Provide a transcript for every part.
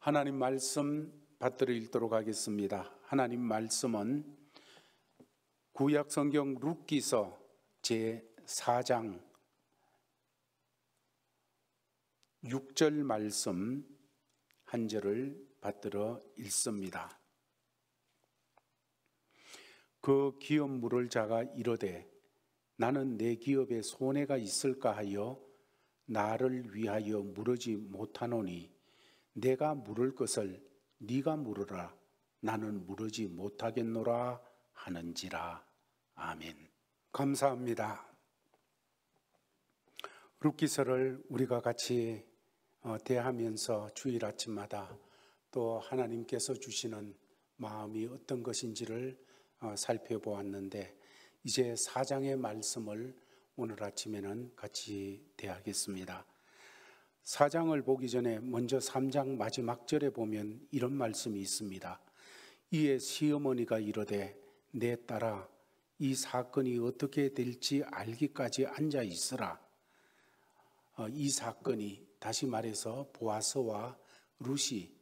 하나님 말씀 받들어 읽도록 하겠습니다. 하나님 말씀은 구약 성경 룻기서 제4장 6절 말씀 한 절을 받들어 읽습니다. 그 기업 물을 자가 이르되 나는 내 기업에 손해가 있을까 하여 나를 위하여 물으지 못하노니 내가 물을 것을 네가 물으라 나는 물으지 못하겠노라 하는지라. 아멘. 감사합니다. 룻기서를 우리가 같이 대하면서 주일 아침마다 또 하나님께서 주시는 마음이 어떤 것인지를 살펴보았는데 이제 4장의 말씀을 오늘 아침에는 같이 대하겠습니다. 4장을 보기 전에 먼저 3장 마지막 절에 보면 이런 말씀이 있습니다. 이에 시어머니가 이르되 내 딸아 이 사건이 어떻게 될지 알기까지 앉아 있으라. 이 사건이 다시 말해서 보아스와 룻이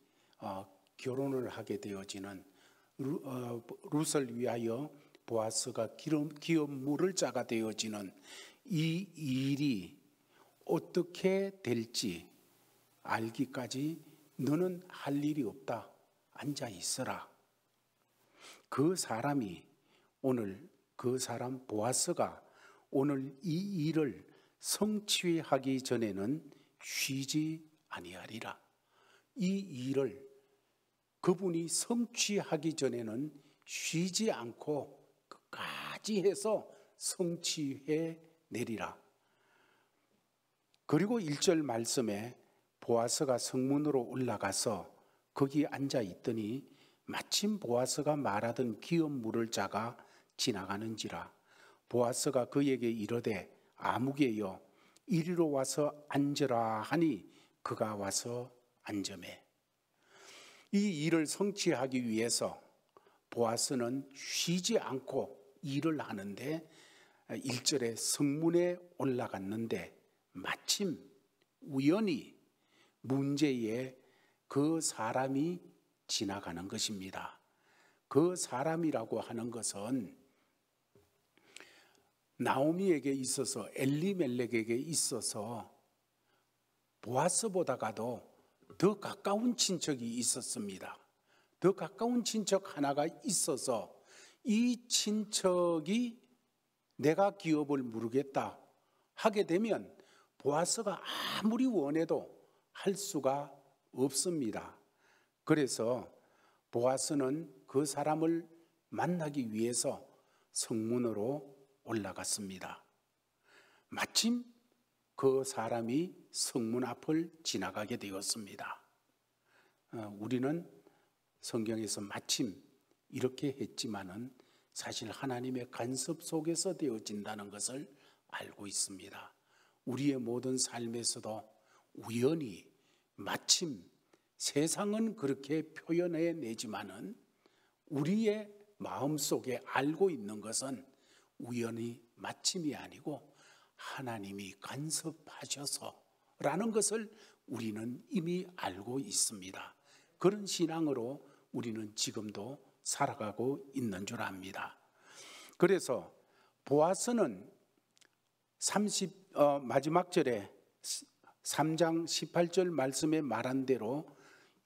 결혼을 하게 되어지는 룻을 위하여 보아스가 기업 물을 자가 되어지는 이 일이 어떻게 될지 알기까지 너는 할 일이 없다. 앉아 있어라. 그 사람이 오늘 그 사람 보아스가 오늘 이 일을 성취하기 전에는 쉬지 아니하리라. 이 일을 그분이 성취하기 전에는 쉬지 않고 끝까지 해서 성취해 내리라. 그리고 1절 말씀에 보아스가 성문으로 올라가서 거기 앉아 있더니 마침 보아스가 말하던 기업 물을 자가 지나가는지라. 보아스가 그에게 이르되 아무개여 이리로 와서 앉으라 하니 그가 와서 앉으매. 이 일을 성취하기 위해서 보아스는 쉬지 않고 일을 하는데 1절에 성문에 올라갔는데 마침 우연히 문제에 그 사람이 지나가는 것입니다. 그 사람이라고 하는 것은 나오미에게 있어서 엘리멜렉에게 있어서 보아스보다가도 더 가까운 친척이 있었습니다. 더 가까운 친척 하나가 있어서 이 친척이 내가 기업을 물으겠다 하게 되면 보아스가 아무리 원해도 할 수가 없습니다. 그래서 보아스는 그 사람을 만나기 위해서 성문으로 올라갔습니다. 마침 그 사람이 성문 앞을 지나가게 되었습니다. 우리는 성경에서 마침 이렇게 했지만은 사실 하나님의 간섭 속에서 되어진다는 것을 알고 있습니다. 우리의 모든 삶에서도 우연히 마침 세상은 그렇게 표현해 내지만은 우리의 마음속에 알고 있는 것은 우연히 마침이 아니고 하나님이 간섭하셔서라는 것을 우리는 이미 알고 있습니다. 그런 신앙으로 우리는 지금도 살아가고 있는 줄 압니다. 그래서 보아스는 마지막 절에 3장 18절 말씀에 말한 대로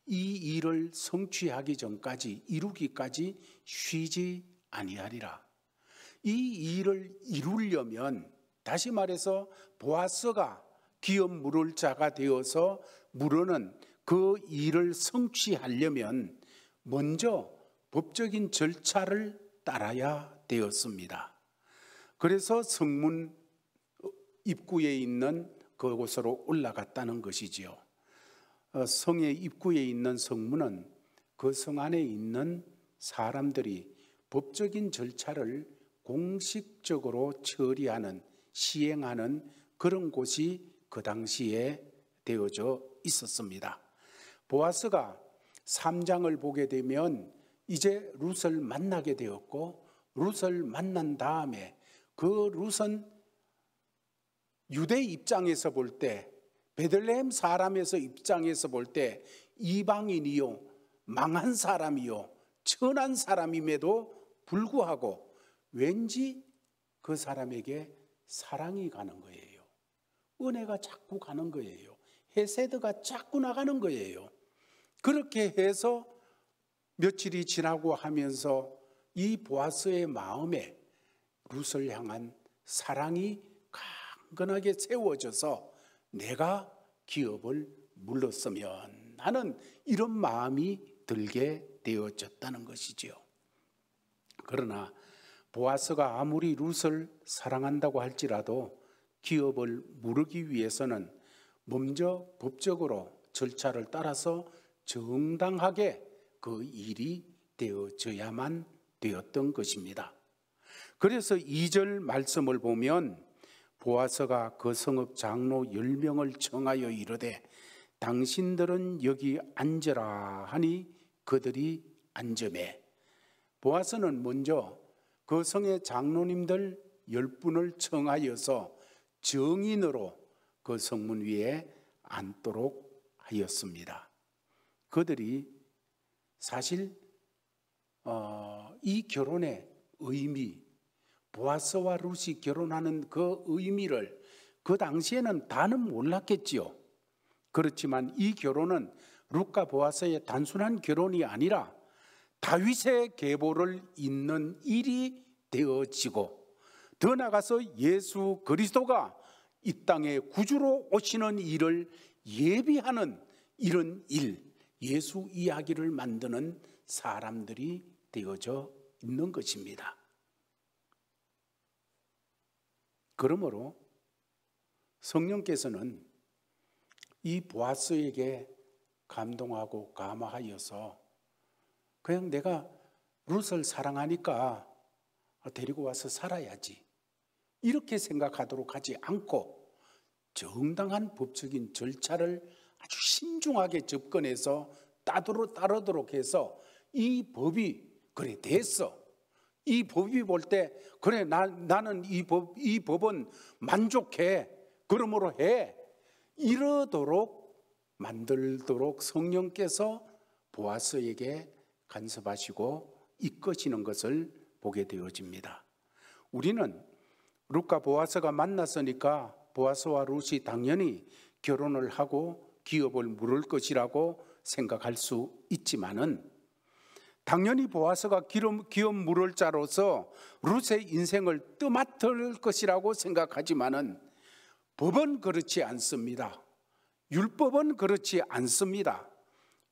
이 일을 성취하기 전까지 이루기까지 쉬지 아니하리라. 이 일을 이루려면 다시 말해서 보아스가 기업 물을 자가 되어서 물으는 그 일을 성취하려면 먼저 법적인 절차를 따라야 되었습니다. 그래서 성문 입구에 있는 그곳으로 올라갔다는 것이지요. 성의 입구에 있는 성문은 그 성 안에 있는 사람들이 법적인 절차를 공식적으로 처리하는 시행하는 그런 곳이 그 당시에 되어져 있었습니다. 보아스가 3장을 보게 되면 이제 룻을 만나게 되었고 룻을 만난 다음에 그 룻은 유대 입장에서 볼 때 베들레헴 사람에서 입장에서 볼 때 이방인이요 망한 사람이요 천한 사람임에도 불구하고 왠지 그 사람에게 사랑이 가는 거예요. 은혜가 자꾸 가는 거예요. 헤세드가 자꾸 나가는 거예요. 그렇게 해서 며칠이 지나고 하면서 이 보아스의 마음에 룻을 향한 사랑이 강건하게 세워져서 내가 기업을 물렀으면 하는 이런 마음이 들게 되어졌다는 것이지요. 그러나 보아스가 아무리 룻을 사랑한다고 할지라도 기업을 물으기 위해서는 먼저 법적으로 절차를 따라서 정당하게 그 일이 되어져야만 되었던 것입니다. 그래서 2절 말씀을 보면 보아스가 그 성읍 장로 10명을 청하여 이르되 당신들은 여기 앉으라 하니 그들이 앉으매. 보아스는 먼저 그 성의 장로님들 10분을 청하여서 정인으로 그 성문 위에 앉도록 하였습니다. 그들이 사실 이 결혼의 의미, 보아스와 룻이 결혼하는 그 의미를 그 당시에는 다는 몰랐겠지요. 그렇지만 이 결혼은 룻과 보아스의 단순한 결혼이 아니라 다윗의 계보를 잇는 일이 되어지고 더 나아가서 예수 그리스도가 이 땅에 구주로 오시는 일을 예비하는 이런 일, 예수 이야기를 만드는 사람들이 되어져 있는 것입니다. 그러므로 성령께서는 이 보아스에게 감동하고 감화하여서 그냥 내가 룻을 사랑하니까 데리고 와서 살아야지 이렇게 생각하도록 하지 않고 정당한 법적인 절차를 아주 신중하게 접근해서 따르도록 해서 이 법이 그래 됐어. 이 법이 볼 때 그래 나는 이 법은 만족해. 그러므로 해. 이러도록 만들도록 성령께서 보아스에게 간섭하시고 이끄시는 것을 보게 되어집니다. 우리는 룻과 보아스가 만났으니까 보아스와 룻이 당연히 결혼을 하고 기업을 물을 것이라고 생각할 수 있지만은 당연히 보아스가 기업 물을 자로서 룻의 인생을 떠맡을 것이라고 생각하지만은 법은 그렇지 않습니다. 율법은 그렇지 않습니다.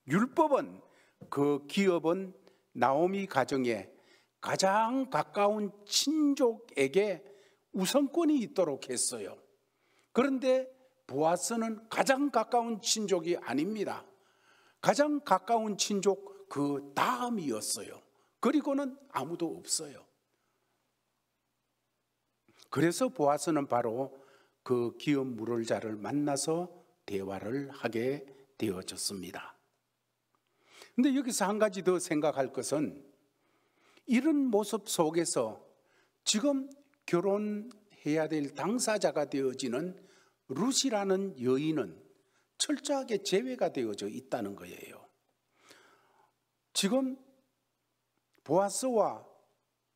율법은 그 기업은 나오미 가정에 가장 가까운 친족에게 우선권이 있도록 했어요. 그런데 보아스는 가장 가까운 친족이 아닙니다. 가장 가까운 친족 그 다음이었어요. 그리고는 아무도 없어요. 그래서 보아스는 바로 그 기업 물을 자를 만나서 대화를 하게 되어졌습니다. 근데 여기서 한 가지 더 생각할 것은 이런 모습 속에서 지금 결혼해야 될 당사자가 되어지는 룻이라는 여인은 철저하게 제외가 되어져 있다는 거예요. 지금 보아스와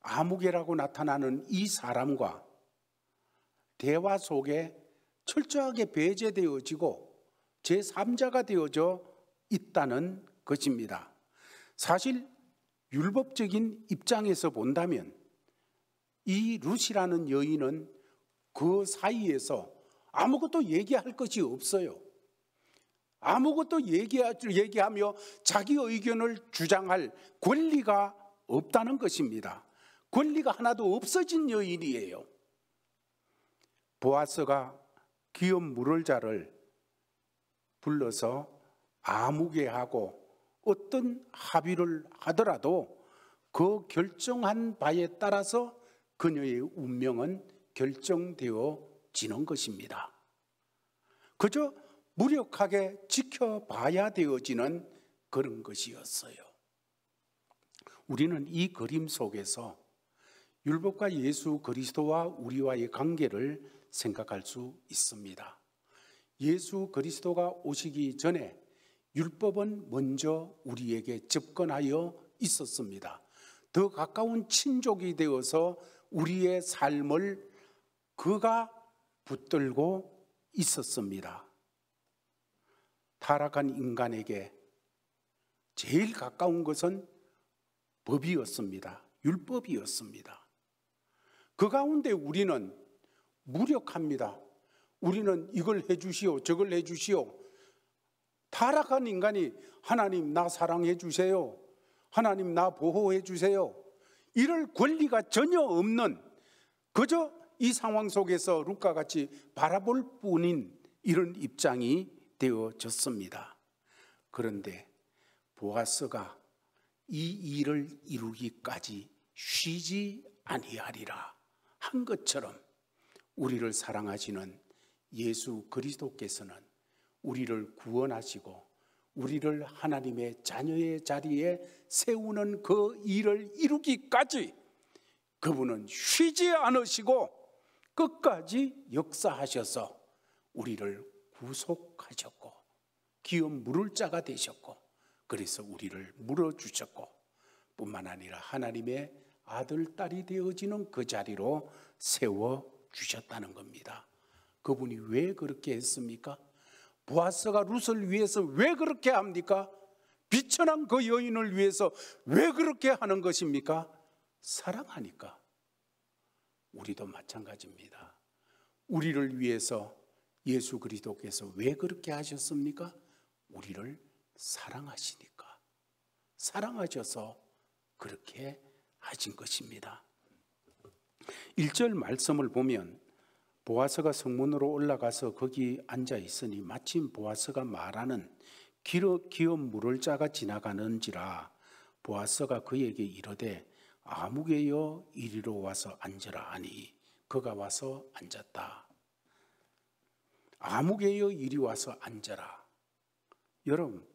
아무개라고 나타나는 이 사람과 대화 속에 철저하게 배제되어지고 제3자가 되어져 있다는 것입니다. 사실 율법적인 입장에서 본다면 이 룻이라는 여인은 그 사이에서 아무것도 얘기할 것이 없어요. 아무것도 얘기하며 자기 의견을 주장할 권리가 없다는 것입니다. 권리가 하나도 없어진 여인이에요. 보아스가 기업 물을 자를 불러서 아무개하고 어떤 합의를 하더라도 그 결정한 바에 따라서 그녀의 운명은 결정되어지는 것입니다. 그저 무력하게 지켜봐야 되어지는 그런 것이었어요. 우리는 이 그림 속에서 율법과 예수 그리스도와 우리와의 관계를 생각할 수 있습니다. 예수 그리스도가 오시기 전에 율법은 먼저 우리에게 접근하여 있었습니다. 더 가까운 친족이 되어서 우리의 삶을 그가 붙들고 있었습니다. 타락한 인간에게 제일 가까운 것은 법이었습니다. 율법이었습니다. 그 가운데 우리는 무력합니다. 우리는 이걸 해주시오, 저걸 해주시오. 타락한 인간이 하나님 나 사랑해 주세요, 하나님 나 보호해 주세요, 이럴 권리가 전혀 없는, 그저 이 상황 속에서 룻과 같이 바라볼 뿐인 이런 입장이 되어졌습니다. 그런데 보아스가 이 일을 이루기까지 쉬지 아니하리라 한 것처럼 우리를 사랑하시는 예수 그리스도께서는 우리를 구원하시고 우리를 하나님의 자녀의 자리에 세우는 그 일을 이루기까지 그분은 쉬지 않으시고 끝까지 역사하셔서 우리를 구속하셨고 기업 물을 자가 되셨고, 그래서 우리를 물어주셨고, 뿐만 아니라 하나님의 아들, 딸이 되어지는 그 자리로 세워주셨다는 겁니다. 그분이 왜 그렇게 했습니까? 보아스가 룻을 위해서 왜 그렇게 합니까? 비천한 그 여인을 위해서 왜 그렇게 하는 것입니까? 사랑하니까. 우리도 마찬가지입니다. 우리를 위해서 예수 그리스도께서 왜 그렇게 하셨습니까? 우리를 사랑하시니까. 사랑하셔서 그렇게 하신 것입니다. 1절 말씀을 보면 보아스가 성문으로 올라가서 거기 앉아 있으니 마침 보아스가 말하는 기업 물을 자가 지나가는지라. 보아스가 그에게 이르되 아무개여 이리로 와서 앉으라 하니 그가 와서 앉았다. 아무개여 이리 와서 앉아라. 여러분,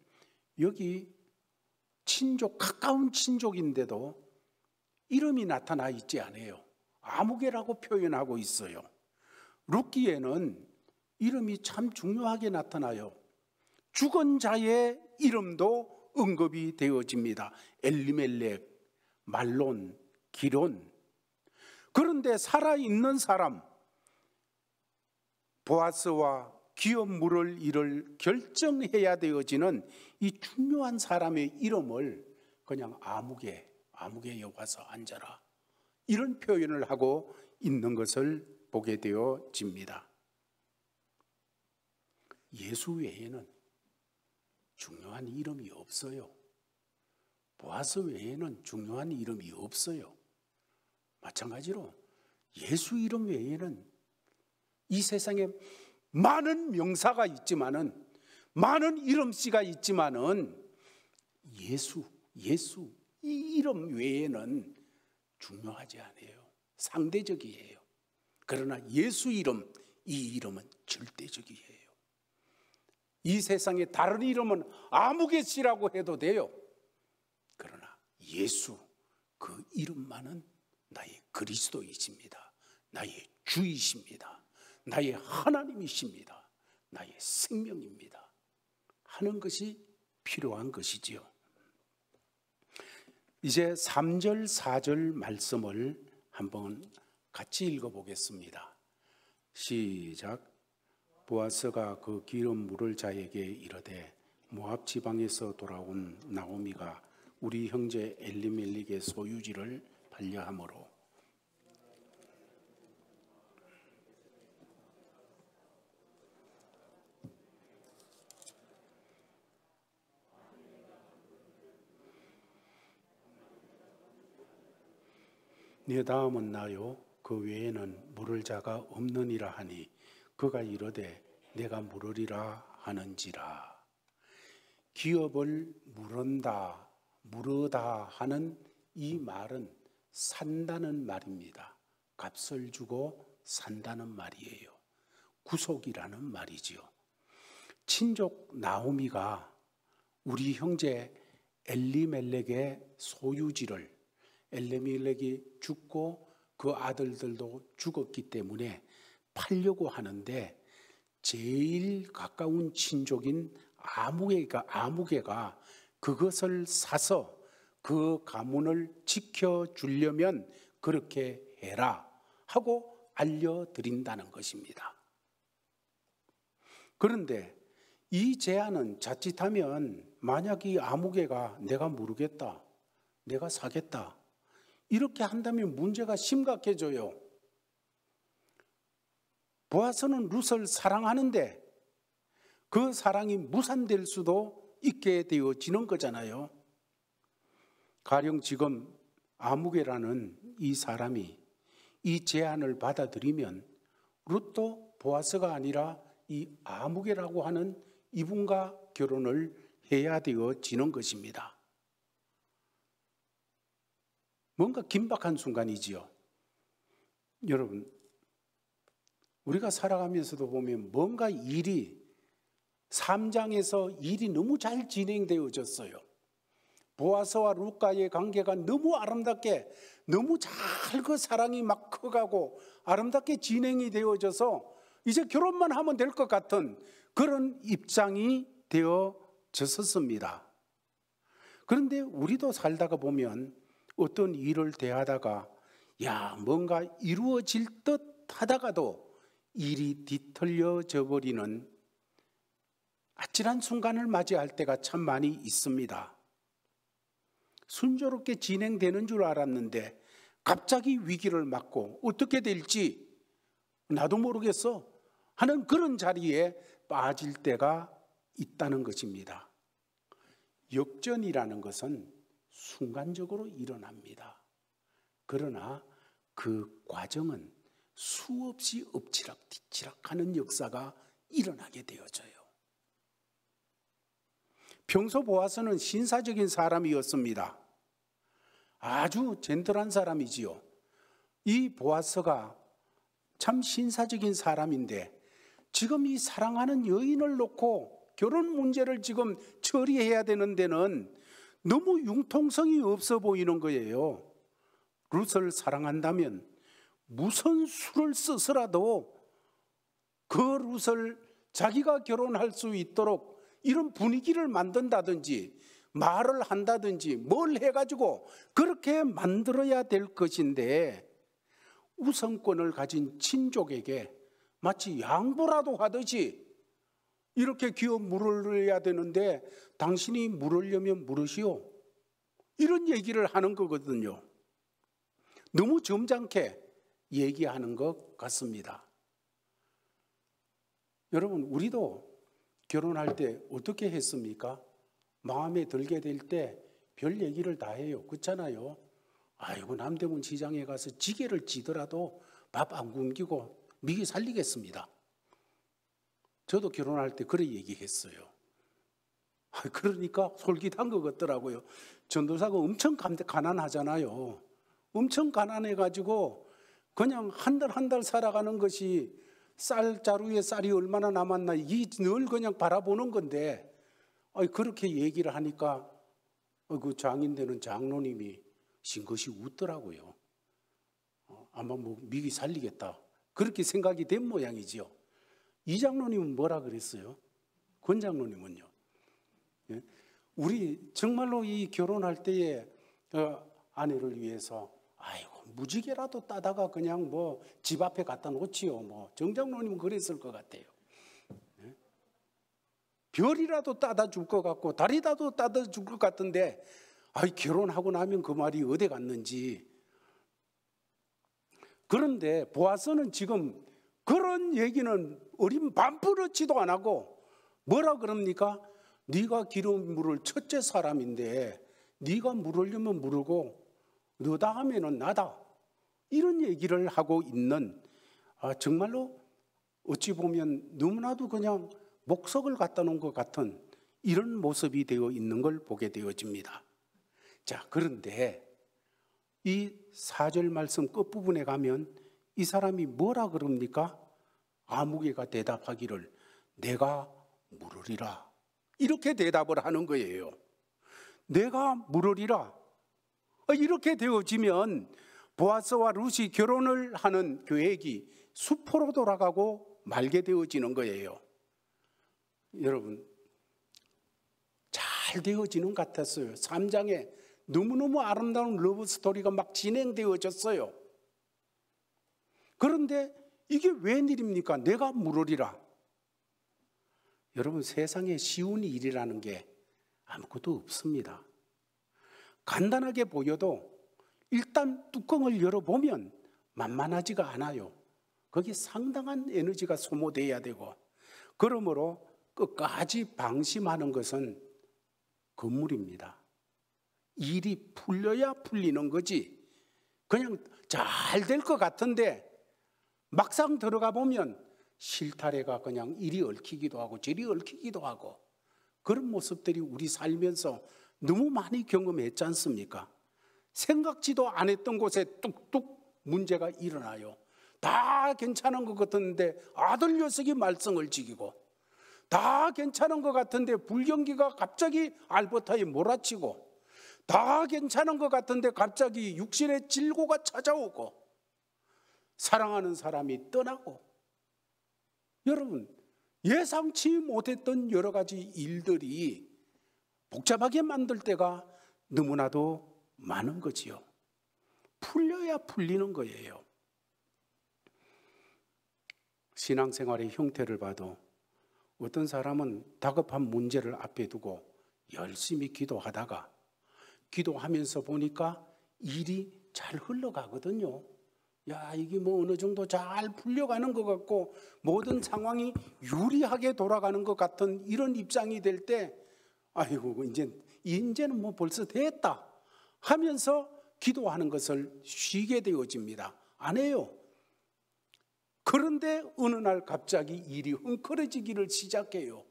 여기 친족, 가까운 친족인데도 이름이 나타나 있지 않아요. 아무개라고 표현하고 있어요. 룻기에는 이름이 참 중요하게 나타나요. 죽은 자의 이름도 언급이 되어집니다. 엘리멜렉, 말론, 기론. 그런데 살아있는 사람, 보아스와 기업 물을 일을 결정해야 되어지는 이 중요한 사람의 이름을 그냥 아무개에 와서 앉아라, 이런 표현을 하고 있는 것을 보게 되어집니다. 예수 외에는 중요한 이름이 없어요. 보아스 외에는 중요한 이름이 없어요. 마찬가지로 예수 이름 외에는 이 세상에 많은 명사가 있지만은, 많은 이름씨가 있지만은 예수 이 이름 외에는 중요하지 않아요. 상대적이에요. 그러나 예수 이름, 이 이름은 절대적이에요. 이 세상에 다른 이름은 아무개씨라고 해도 돼요. 그러나 예수, 그 이름만은 나의 그리스도이십니다. 나의 주이십니다. 나의 하나님이십니다. 나의 생명입니다. 하는 것이 필요한 것이지요. 이제 3절, 4절 말씀을 한번 같이 읽어보겠습니다. 시작. 보아스가 그 기름 물을 자에게 이르되 모압 지방에서 돌아온 나오미가 우리 형제 엘리멜렉의 소유지를 반려하므로 네 다음은 나요 그 외에는 물을 자가 없느니라 하니 그가 이르되 내가 물으리라 하는지라. 기업을 물으다 하는 이 말은 산다는 말입니다. 값을 주고 산다는 말이에요. 구속이라는 말이지요. 친족 나오미가 우리 형제 엘리멜렉의 소유지를, 엘리멜렉이 죽고 그 아들들도 죽었기 때문에 팔려고 하는데 제일 가까운 친족인 아무개가 그것을 사서 그 가문을 지켜주려면 그렇게 해라 하고 알려드린다는 것입니다. 그런데 이 제안은 자칫하면 만약 이 아무개가 내가 모르겠다, 내가 사겠다 이렇게 한다면 문제가 심각해져요. 보아스는 룻을 사랑하는데 그 사랑이 무산될 수도 있게 되어지는 거잖아요. 가령 지금 아무개라는 이 사람이 이 제안을 받아들이면 룻도 보아스가 아니라 이 아무개라고 하는 이분과 결혼을 해야 되어지는 것입니다. 뭔가 긴박한 순간이지요. 여러분, 우리가 살아가면서도 보면 뭔가 일이 3장에서 일이 너무 잘 진행되어졌어요. 보아스와 룻과의 관계가 너무 아름답게, 너무 잘 그 사랑이 막 커가고 아름답게 진행이 되어져서 이제 결혼만 하면 될 것 같은 그런 입장이 되어졌었습니다. 그런데 우리도 살다가 보면 어떤 일을 대하다가 뭔가 이루어질 듯 하다가도 일이 뒤틀려져 버리는 아찔한 순간을 맞이할 때가 참 많이 있습니다. 순조롭게 진행되는 줄 알았는데 갑자기 위기를 맞고 어떻게 될지 나도 모르겠어 하는 그런 자리에 빠질 때가 있다는 것입니다. 역전이라는 것은 순간적으로 일어납니다. 그러나 그 과정은 수없이 엎치락뒤치락하는 역사가 일어나게 되어져요. 평소 보아스는 신사적인 사람이었습니다. 아주 젠틀한 사람이지요. 이 보아스가 참 신사적인 사람인데 지금 이 사랑하는 여인을 놓고 결혼 문제를 지금 처리해야 되는 데는 너무 융통성이 없어 보이는 거예요. 룻을 사랑한다면 무슨 수를 써서라도 그 룻을 자기가 결혼할 수 있도록 이런 분위기를 만든다든지 말을 한다든지 뭘 해가지고 그렇게 만들어야 될 것인데 우선권을 가진 친족에게 마치 양보라도 하듯이 이렇게 기어 물으려야 되는데 당신이 물으려면 물으시오 이런 얘기를 하는 거거든요. 너무 점잖게 얘기하는 것 같습니다. 여러분, 우리도 결혼할 때 어떻게 했습니까? 마음에 들게 될 때 별 얘기를 다 해요. 그렇잖아요. 아이고, 남대문 시장에 가서 지게를 지더라도 밥 안 굶기고 미기 살리겠습니다. 저도 결혼할 때 그래 얘기했어요. 그러니까 솔깃한 것 같더라고요. 전도사가 엄청 가난하잖아요. 엄청 가난해가지고 그냥 한 달 한 달 살아가는 것이 쌀자루에 쌀이 얼마나 남았나 이 늘 그냥 바라보는 건데 그렇게 얘기를 하니까 그 장인되는 장로님이 싱긋이 웃더라고요. 아마 뭐 미기 살리겠다 그렇게 생각이 된 모양이지요. 이 장로님은 뭐라 그랬어요? 권 장로님은요. 우리 정말로 이 결혼할 때에 아내를 위해서 무지개라도 따다가 그냥 뭐 집 앞에 갖다 놓지요. 뭐 정장로님은 그랬을 것 같아요. 별이라도 따다 줄 것 같고 달이라도 따다 줄 것 같은데 결혼하고 나면 그 말이 어디 갔는지. 그런데 보아스는 지금 그런 얘기는 어린 반푸르치도 안 하고 뭐라 그럽니까? 네가 기름 물을 첫째 사람인데 네가 물으려면 물고 너 다음에는 나다. 이런 얘기를 하고 있는 정말로 어찌 보면 너무나도 그냥 목석을 갖다 놓은 것 같은 이런 모습이 되어 있는 걸 보게 되어집니다. 자, 그런데 이 4절 말씀 끝부분에 가면 이 사람이 뭐라 그럽니까? 아무개가 대답하기를 내가 물으리라. 이렇게 대답을 하는 거예요. 내가 물으리라. 이렇게 되어지면 보아스와 룻이 결혼을 하는 계획이 수포로 돌아가고 말게 되어지는 거예요. 여러분, 잘 되어지는 것 같았어요. 3장에 너무너무 아름다운 러브 스토리가 막 진행되어졌어요. 그런데 이게 웬일입니까? 내가 물으리라. 여러분, 세상에 쉬운 일이라는 게 아무것도 없습니다. 간단하게 보여도 일단 뚜껑을 열어보면 만만하지가 않아요. 거기 상당한 에너지가 소모돼야 되고, 그러므로 끝까지 방심하는 것은 건물입니다. 일이 풀려야 풀리는 거지, 그냥 잘 될 것 같은데 막상 들어가 보면 실타래가 그냥 이리 얽히기도 하고 저리 얽히기도 하고, 그런 모습들이 우리 살면서 너무 많이 경험했지 않습니까? 생각지도 안 했던 곳에 뚝뚝 문제가 일어나요. 다 괜찮은 것 같은데 아들 녀석이 말썽을 지기고, 다 괜찮은 것 같은데 불경기가 갑자기 알버타에 몰아치고, 다 괜찮은 것 같은데 갑자기 육신의 질고가 찾아오고, 사랑하는 사람이 떠나고, 여러분, 예상치 못했던 여러 가지 일들이 복잡하게 만들 때가 너무나도 많은 거지요. 풀려야 풀리는 거예요. 신앙생활의 형태를 봐도 어떤 사람은 다급한 문제를 앞에 두고 열심히 기도하다가 기도하면서 보니까 일이 잘 흘러가거든요. 야, 이게 뭐 어느 정도 잘 풀려가는 것 같고 모든 상황이 유리하게 돌아가는 것 같은 이런 입장이 될 때, 아이고 이제는 뭐 벌써 됐다 하면서 기도하는 것을 쉬게 되어집니다. 안 해요. 그런데 어느 날 갑자기 일이 헝클어지기를 시작해요.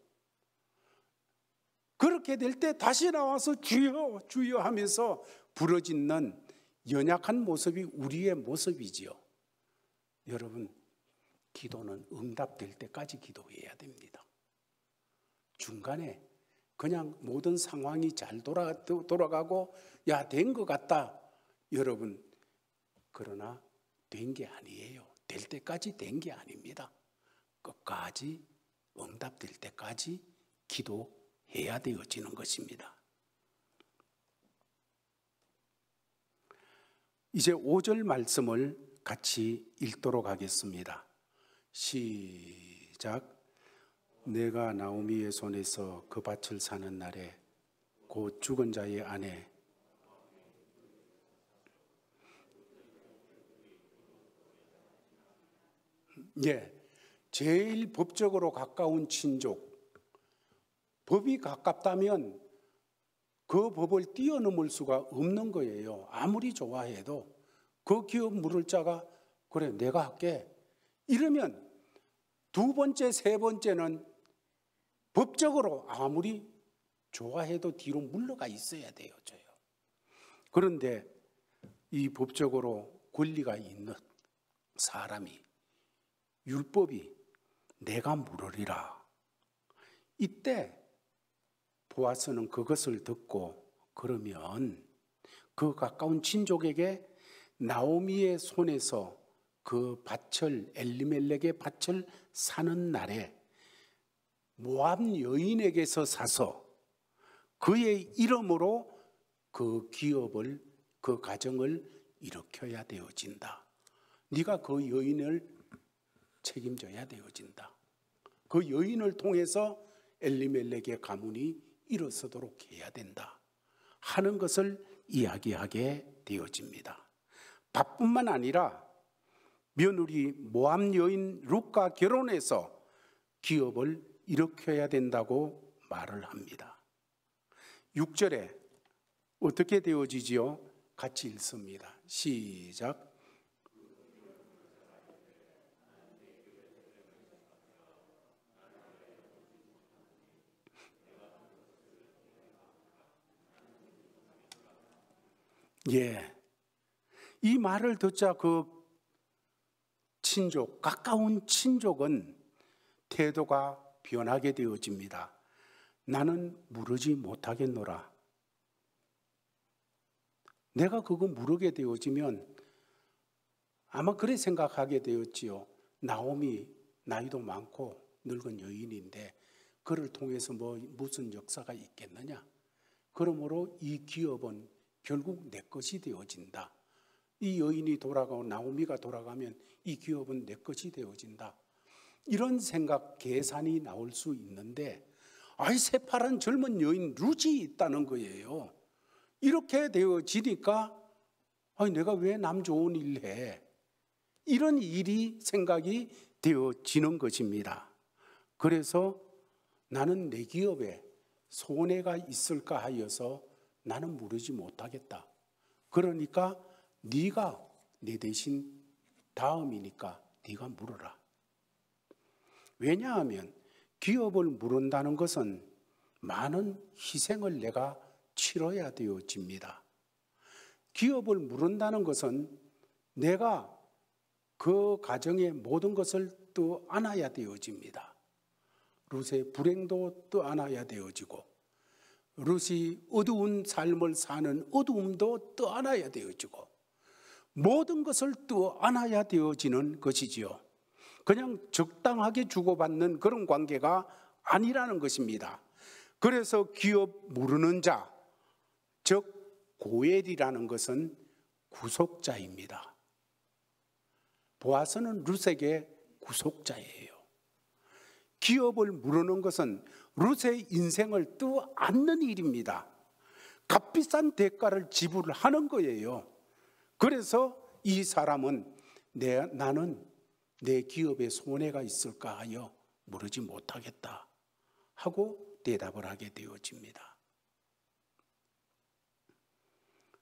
그렇게 될 때 다시 나와서 주여 주여 하면서 부르짖는 연약한 모습이 우리의 모습이지요. 여러분, 기도는 응답될 때까지 기도해야 됩니다. 중간에 그냥 모든 상황이 잘 돌아가고 야, 된 것 같다. 여러분, 그러나 된 게 아니에요. 될 때까지 된 게 아닙니다. 끝까지 응답될 때까지 기도해야 되어지는 것입니다. 이제 5절 말씀을 같이 읽도록 하겠습니다. 시작. 내가 나오미의 손에서 그 밭을 사는 날에 곧 죽은 자의 아내 제일 법적으로 가까운 친족, 법이 가깝다면 그 법을 뛰어넘을 수가 없는 거예요. 아무리 좋아해도 그 기업 물을 자가 그래 내가 할게 이러면 두 번째, 세 번째는 법적으로 아무리 좋아해도 뒤로 물러가 있어야 되어져요. 그런데 이 법적으로 권리가 있는 사람이, 율법이 내가 물으리라. 이때 보아스는 그것을 듣고 그러면 그 가까운 친족에게 나오미의 손에서 그 밭을, 엘리멜렉의 밭을 사는 날에 모압 여인에게서 사서 그의 이름으로 그 기업을, 그 가정을 일으켜야 되어진다. 네가 그 여인을 책임져야 되어진다. 그 여인을 통해서 엘리멜렉의 가문이 일어서도록 해야 된다 하는 것을 이야기하게 되어집니다. 밭뿐만 아니라 며느리 모압 여인 룻과 결혼해서 기업을 일으켜야 된다고 말을 합니다. 6절에 어떻게 되어지지요? 같이 읽습니다. 시작. 이 말을 듣자 그 친족, 가까운 친족은 태도가 변하게 되어집니다. 나는 물으지 못하겠노라. 내가 그거 물으게 되어지면 아마 그래 생각하게 되었지요. 나오미 나이도 많고 늙은 여인인데 그를 통해서 무슨 역사가 있겠느냐. 그러므로 이 기업은 결국 내 것이 되어진다. 이 여인이 돌아가고 나오미가 돌아가면 이 기업은 내 것이 되어진다. 이런 생각, 계산이 나올 수 있는데 새파란 젊은 여인 룻이 있다는 거예요. 이렇게 되어지니까 내가 왜 남 좋은 일 해? 이런 일이 생각이 되어지는 것입니다. 그래서 나는 내 기업에 손해가 있을까 하여서 나는 물으지 못하겠다. 그러니까 네가 내 대신 다음이니까 네가 물어라. 왜냐하면 기업을 물은다는 것은 많은 희생을 내가 치러야 되어집니다. 기업을 물은다는 것은 내가 그 가정의 모든 것을 떠안아야 되어집니다. 룻의 불행도 떠안아야 되어지고 룻이 어두운 삶을 사는 어두움도 떠안아야 되어지고 모든 것을 떠안아야 되어지는 것이지요. 그냥 적당하게 주고받는 그런 관계가 아니라는 것입니다. 그래서 기업 물으는 자, 즉 고엘이라는 것은 구속자입니다. 보아스는 룻에게 구속자예요. 기업을 물으는 것은 룻의 인생을 떠안는 일입니다. 값비싼 대가를 지불하는 거예요. 그래서 이 사람은 나는 내 기업에 손해가 있을까 하여 물으지 못하겠다 하고 대답을 하게 되어집니다.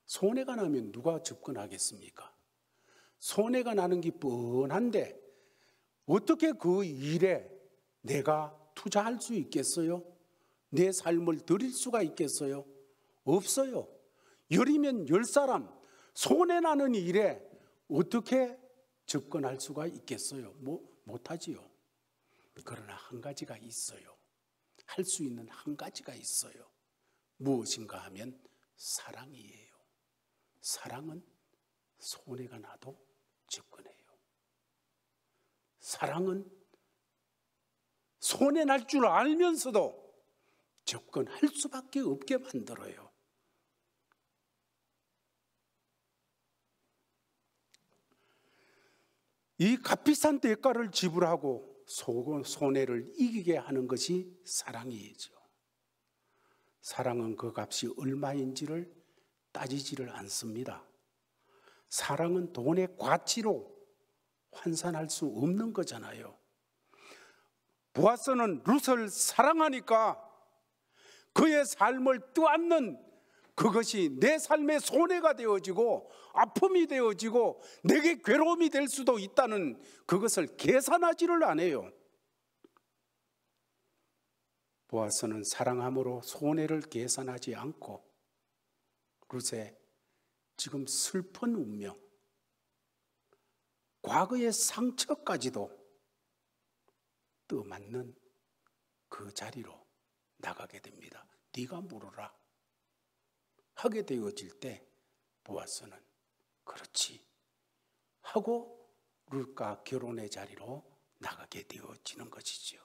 손해가 나면 누가 접근하겠습니까? 손해가 나는 게 뻔한데 어떻게 그 일에 내가 투자할 수 있겠어요? 내 삶을 드릴 수가 있겠어요? 없어요. 열이면 열 사람 손해나는 일에 어떻게 접근할 수가 있겠어요? 못하지요. 그러나 한 가지가 있어요. 할 수 있는 한 가지가 있어요. 무엇인가 하면 사랑이에요. 사랑은 손해가 나도 접근해요. 사랑은 손해 날 줄 알면서도 접근할 수밖에 없게 만들어요. 이 값비싼 대가를 지불하고 손해를 이기게 하는 것이 사랑이죠. 사랑은 그 값이 얼마인지를 따지지를 않습니다. 사랑은 돈의 가치로 환산할 수 없는 거잖아요. 보아스는 룻을 사랑하니까 그의 삶을 떠안는 그것이 내 삶의 손해가 되어지고 아픔이 되어지고 내게 괴로움이 될 수도 있다는 그것을 계산하지를 않아요. 보아스는 사랑함으로 손해를 계산하지 않고 룻의 지금 슬픈 운명, 과거의 상처까지도 떠맞는 그 자리로 나가게 됩니다. 네가 물어라 하게 되어질 때 보아스는 그렇지 하고 룻과 결혼의 자리로 나가게 되어지는 것이지요.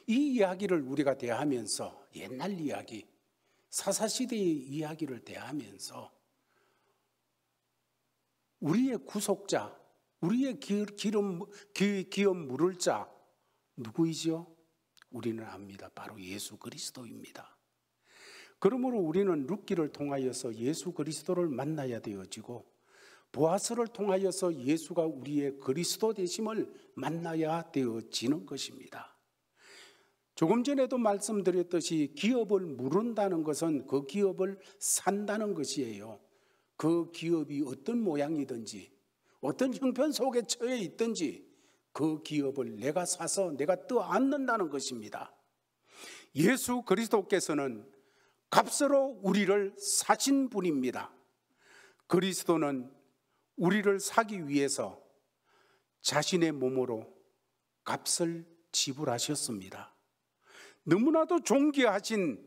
이 이야기를 우리가 대하면서 옛날 이야기, 사사시대의 이야기를 대하면서 우리의 구속자, 우리의 기업 물을 자 누구이죠? 우리는 압니다. 바로 예수 그리스도입니다. 그러므로 우리는 룻기를 통하여서 예수 그리스도를 만나야 되어지고 보아스를 통하여서 예수가 우리의 그리스도 되심을 만나야 되어지는 것입니다. 조금 전에도 말씀드렸듯이 기업을 물은다는 것은 그 기업을 산다는 것이에요. 그 기업이 어떤 모양이든지 어떤 형편 속에 처해 있든지 그 기업을 내가 사서 내가 떠안는다는 것입니다. 예수 그리스도께서는 값으로 우리를 사신 분입니다. 그리스도는 우리를 사기 위해서 자신의 몸으로 값을 지불하셨습니다. 너무나도 존귀하신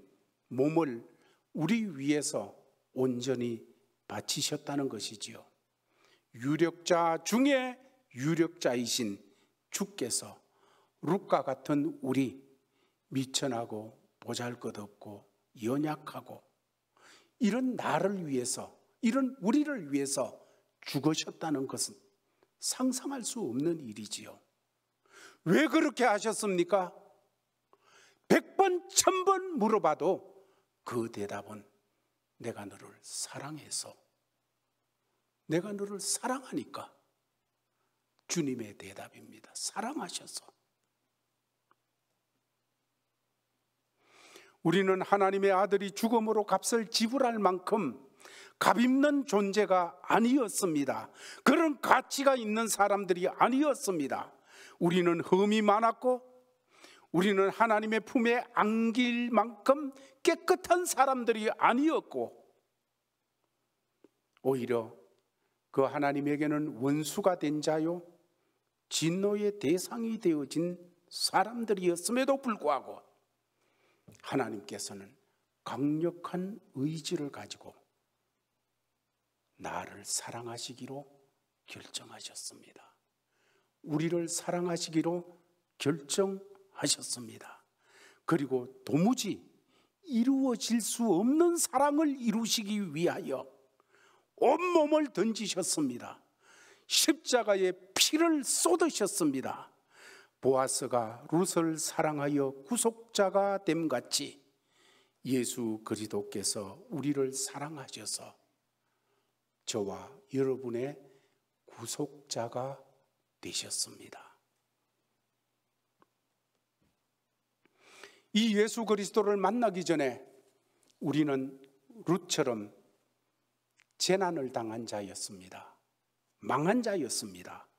몸을 우리 위해서 온전히 바치셨다는 것이지요. 유력자 중에 유력자이신 주께서 룻과 같은 우리 미천하고 보잘것없고 연약하고 이런 나를 위해서, 이런 우리를 위해서 죽으셨다는 것은 상상할 수 없는 일이지요. 왜 그렇게 하셨습니까? 100번, 1000번 물어봐도 그 대답은 내가 너를 사랑해서, 내가 너를 사랑하니까 주님의 대답입니다. 사랑하셔서. 우리는 하나님의 아들이 죽음으로 값을 지불할 만큼 값있는 존재가 아니었습니다. 그런 가치가 있는 사람들이 아니었습니다. 우리는 흠이 많았고 우리는 하나님의 품에 안길 만큼 깨끗한 사람들이 아니었고 오히려 그 하나님에게는 원수가 된 자요 진노의 대상이 되어진 사람들이었음에도 불구하고 하나님께서는 강력한 의지를 가지고 나를 사랑하시기로 결정하셨습니다. 우리를 사랑하시기로 결정하셨습니다. 그리고 도무지 이루어질 수 없는 사랑을 이루시기 위하여 온몸을 던지셨습니다. 십자가에 피를 쏟으셨습니다. 보아스가 룻을 사랑하여 구속자가 됨같이 예수 그리스도께서 우리를 사랑하셔서 저와 여러분의 구속자가 되셨습니다. 이 예수 그리스도를 만나기 전에 우리는 룻처럼 재난을 당한 자였습니다. 망한 자였습니다.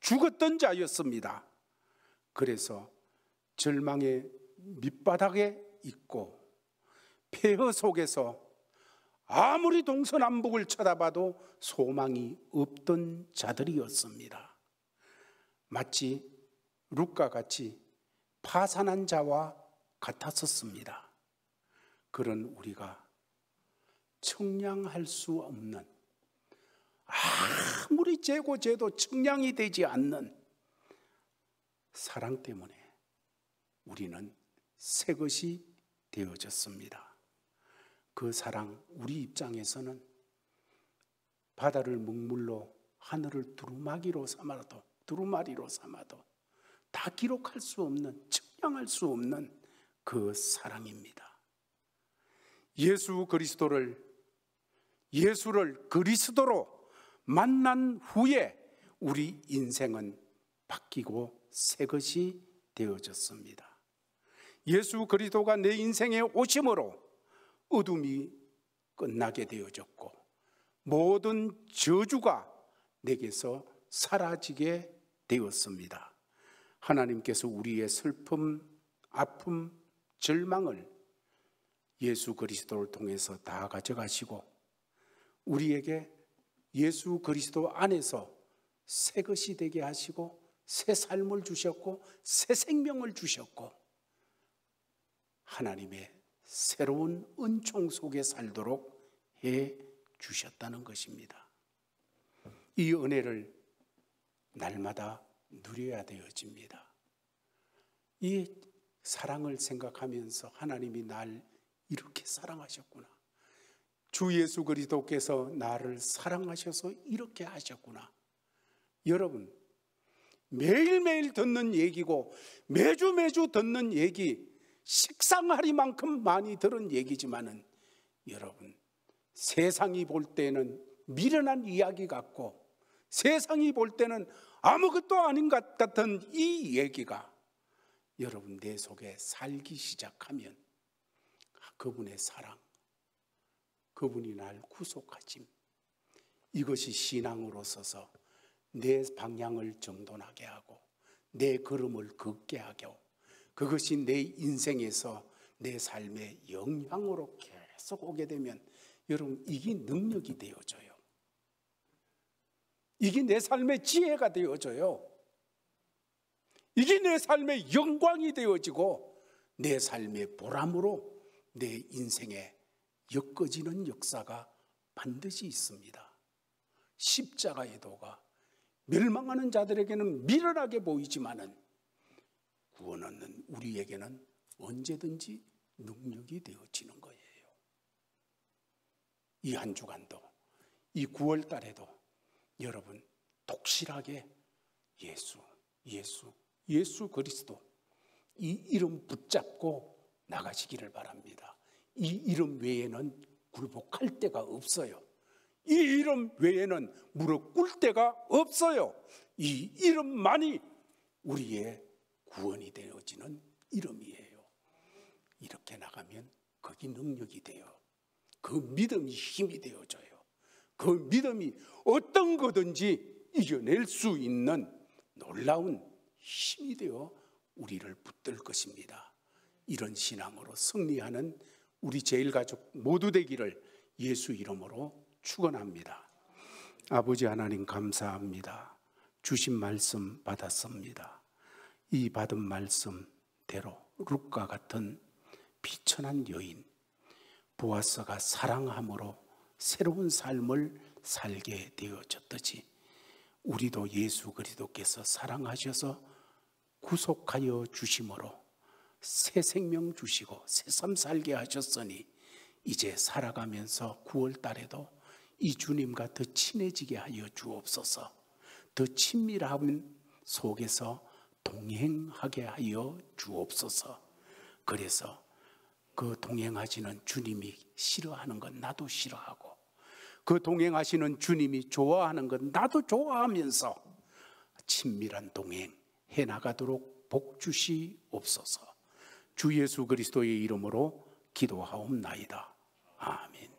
죽었던 자였습니다. 그래서 절망의 밑바닥에 있고 폐허 속에서 아무리 동서남북을 쳐다봐도 소망이 없던 자들이었습니다. 마치 룻과 같이 파산한 자와 같았었습니다. 그런 우리가 청량할 수 없는, 아무리 재고 재도 청량이 되지 않는 사랑 때문에 우리는 새 것이 되어졌습니다. 그 사랑, 우리 입장에서는 바다를 먹물로 하늘을 두루마리로 삼아도 다 기록할 수 없는, 측량할 수 없는 그 사랑입니다. 예수를 그리스도로 만난 후에 우리 인생은 바뀌고 새 것이 되어졌습니다. 예수 그리스도가 내 인생에 오심으로 어둠이 끝나게 되어졌고 모든 저주가 내게서 사라지게 되었습니다. 하나님께서 우리의 슬픔, 아픔, 절망을 예수 그리스도를 통해서 다 가져가시고 우리에게 예수 그리스도 안에서 새 것이 되게 하시고 새 삶을 주셨고 새 생명을 주셨고 하나님의 새로운 은총 속에 살도록 해 주셨다는 것입니다. 이 은혜를 날마다 누려야 되어집니다. 이 사랑을 생각하면서 하나님이 날 이렇게 사랑하셨구나. 주 예수 그리스도께서 나를 사랑하셔서 이렇게 하셨구나. 여러분, 매일매일 듣는 얘기고 매주 듣는 얘기, 식상하리만큼 많이 들은 얘기지만은 여러분, 세상이 볼 때는 미련한 이야기 같고 세상이 볼 때는 아무것도 아닌 것 같은 이 얘기가 여러분 내 속에 살기 시작하면 그분의 사랑, 그분이 날 구속하심, 이것이 신앙으로 서서 내 방향을 정돈하게 하고 내 걸음을 걷게 하고 그것이 내 인생에서 내 삶의 영향으로 계속 오게 되면 여러분 이게 능력이 되어져요. 이게 내 삶의 지혜가 되어져요. 이게 내 삶의 영광이 되어지고 내 삶의 보람으로 내 인생에 엮어지는 역사가 반드시 있습니다. 십자가의 도가 멸망하는 자들에게는 미련하게 보이지만은 구원 얻는 우리에게는 언제든지 능력이 되어지는 거예요. 이 한 주간도, 이 9월 달에도 여러분 독실하게 예수 그리스도 이 이름 붙잡고 나가시기를 바랍니다. 이 이름 외에는 굴복할 데가 없어요. 이 이름 외에는 무릎 꿇을 데가 없어요. 이 이름만이 우리의 구원이 되어지는 이름이에요. 이렇게 나가면 거기 능력이 돼요. 그 믿음이 힘이 되어져요. 그 믿음이 어떤 거든지 이겨낼 수 있는 놀라운 힘이 되어 우리를 붙들 것입니다. 이런 신앙으로 승리하는 우리 제일가족 모두 되기를 예수 이름으로 축원합니다. 아버지 하나님 감사합니다. 주신 말씀 받았습니다. 이 받은 말씀대로 룻과 같은 비천한 여인 보아스가 사랑함으로 새로운 삶을 살게 되어졌듯이 우리도 예수 그리스도께서 사랑하셔서 구속하여 주심으로 새 생명 주시고 새삼 살게 하셨으니 이제 살아가면서 9월 달에도 이 주님과 더 친해지게 하여 주옵소서. 더 친밀함 속에서 동행하게 하여 주옵소서. 그래서 그 동행하시는 주님이 싫어하는 건 나도 싫어하고 그 동행하시는 주님이 좋아하는 건 나도 좋아하면서 친밀한 동행 해나가도록 복 주시옵소서. 주 예수 그리스도의 이름으로 기도하옵나이다. 아멘.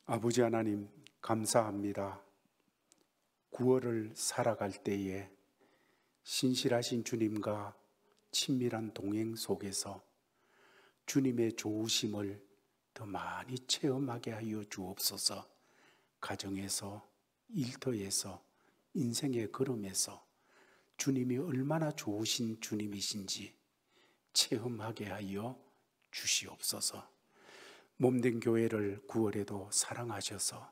아버지 하나님 감사합니다. 9월을 살아갈 때에 신실하신 주님과 친밀한 동행 속에서 주님의 좋으심을 더 많이 체험하게 하여 주옵소서. 가정에서, 일터에서, 인생의 걸음에서 주님이 얼마나 좋으신 주님이신지 체험하게 하여 주시옵소서. 몸된 교회를 9월에도 사랑하셔서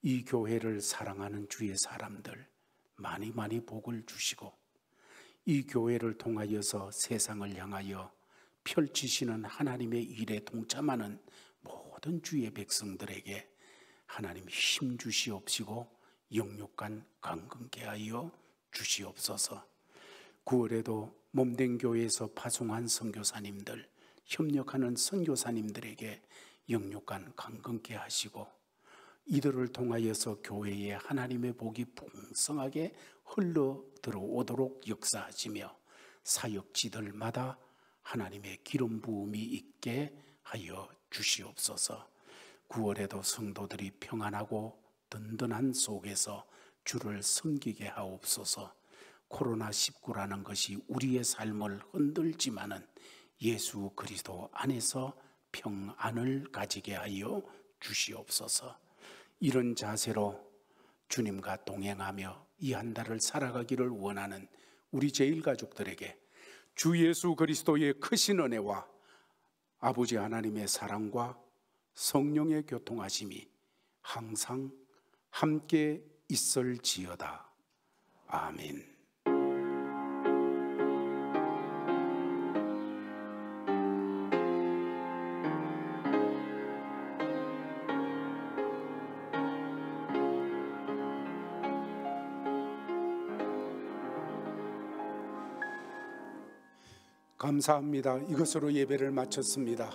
이 교회를 사랑하는 주의 사람들 많이 복을 주시고 이 교회를 통하여서 세상을 향하여 펼치시는 하나님의 일에 동참하는 모든 주의 백성들에게 하나님 힘 주시옵시고 영육간 강건케 하여 주시옵소서. 9월에도 몸된 교회에서 파송한 선교사님들, 협력하는 선교사님들에게 영육간 강건케 하시고 이들을 통하여서 교회에 하나님의 복이 풍성하게 흘러 들어오도록 역사하시며 사역지들마다 하나님의 기름 부음이 있게 하여 주시옵소서. 9월에도 성도들이 평안하고 든든한 속에서 주를 섬기게 하옵소서. 코로나19라는 것이 우리의 삶을 흔들지만은 예수 그리스도 안에서 평안을 가지게 하여 주시옵소서. 이런 자세로 주님과 동행하며 이 한 달을 살아가기를 원하는 우리 제일가족들에게 주 예수 그리스도의 크신 은혜와 아버지 하나님의 사랑과 성령의 교통하심이 항상 함께 있을지어다. 아멘. 감사합니다. 이것으로 예배를 마쳤습니다.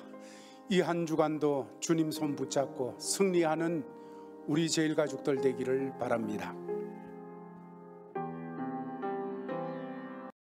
이 한 주간도 주님 손 붙잡고 승리하는 우리 제일가족들 되기를 바랍니다.